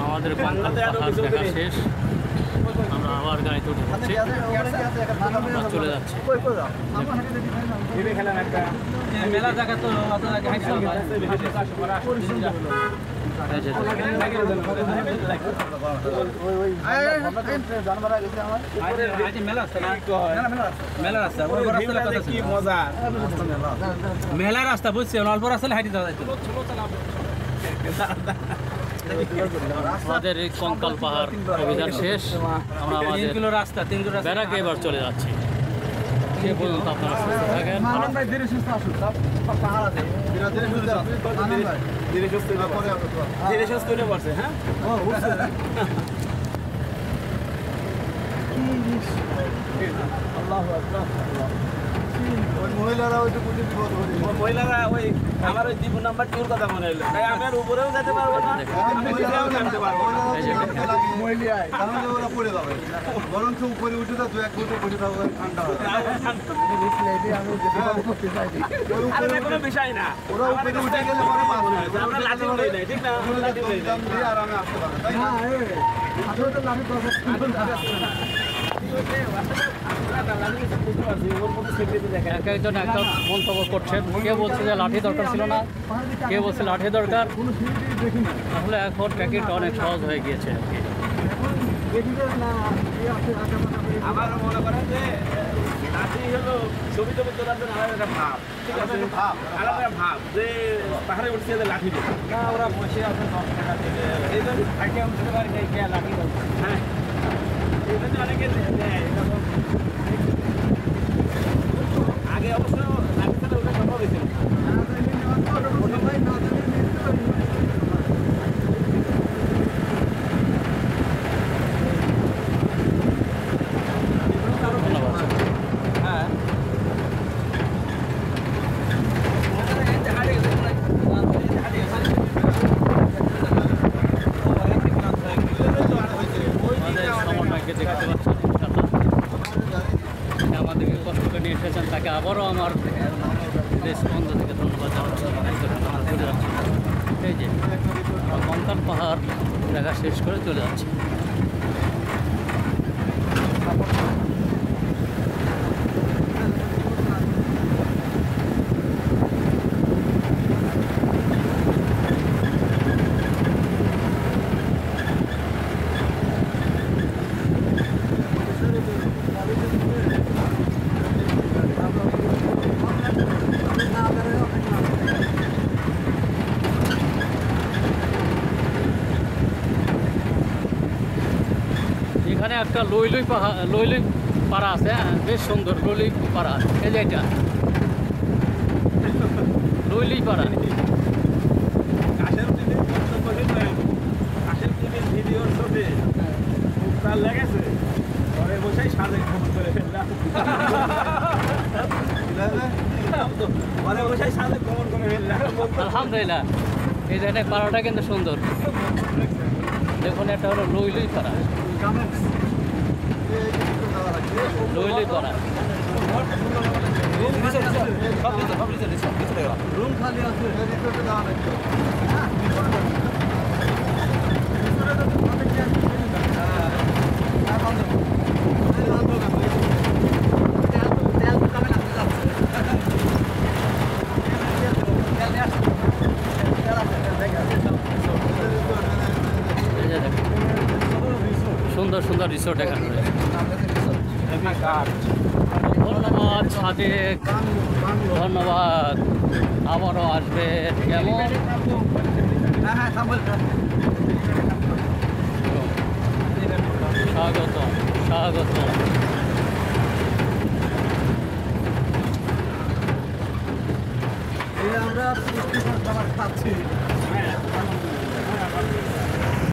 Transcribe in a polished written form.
আমাদের দেখা শেষ, আমরা আবার গাড়িতে উঠে যাচ্ছি, চলে যাচ্ছি। মেলা জায়গা তো মেলা রাস্তা বুঝছি, অল্প রাস্তা হাইটে যাওয়া যাইতো। আমাদের এই কঙ্কাল পাহাড় অভিযান শেষ, আমরা আমাদের রাস্তা 3 কিলো রাস্তা ব্যারাকে এবার চলে যাচ্ছি। সে পর্যন্ত আপনারা সুস্থ থাকেন, মহিলারা ওই আমার ওই দ্বীপ নাম্বার 2 কথা মনে হলো, তাই আমি আর উপরেও যেতে পারবো না, আমি নিচেও নামতে পারবো না। বরঞ্চ উপরে উঠে তো 1 ফুট উপরে যাবো, ঠান্ডা হবে। আরে কোনো বিষয় না, ওরা উপরে উঠে গেলে পরে মাছ হবে। আমরা লাঠি উড়াই নাই, ঠিক না? লাঠি উড়াই নাই। আর আমি আসতে পারবো, তাই না? এক একজন একটা মন্তব্য করছেন। কেউ বলছে যে লাঠি দরকার ছিল না, কেউ বলছে লাঠি দরকার। আসলে এখন ট্রেকিংটা অনেক সহজ হয়ে গিয়েছে আর কি। আমার মনে করেন যে লাঠি হলো ছবি টবি তোলার জন্য আলাদা একটা ভাব, ঠিক আছে? আলাদা একটা ভাব যে পাহাড়ে উঠছে যে লাঠি দেবে না, ওরা বসে আছে 10 টাকা থেকে, এই জন্য থাকে উঠতে পারি নাই, কে লাঠি দেবে। হ্যাঁ, এই জন্য অনেকে দেয় এরকম। আগে অবশ্য লাঠি ছাড়া ওটা সম্ভব হয়েছিল। আমাদেরকে কষ্ট করে নিয়ে এসেছেন, তাকে আবারও আমার দেশ বন্ধ থেকে ধন্যবাদ জানাচ্ছি। এই যে কঙ্কাল পাহাড় দেখা শেষ করে চলে যাচ্ছে। এখানে একটা লইলই পাড়া আছে, বেশ সুন্দর লইলই পাড়া। এই যে এটা লইলই পাড়া। কাশের ভিডিওর ছবি তার লেগেছে, ঘরে বসেই সাজে ভ্রমণ করে ফেললাম। ঘরে বসেই সাজে ভ্রমণ করে ফেললাম। আলহামদুলিল্লাহ, এই জায়গায় পাড়াটা কিন্তু সুন্দর। দেখুন, এটা হলো লইলই পাড়া, লইলই পাড়া। রুম খালি আছে, রিসোর্টে যাওয়া লাগবে। সুন্দর সুন্দর রিসোর্ট এখানে রয়েছে। ধন্যবাদ সাদেক, ধন্যবাদ। আবারও আসবে কেমন? স্বাগত স্বাগত। আমরা খাচ্ছি।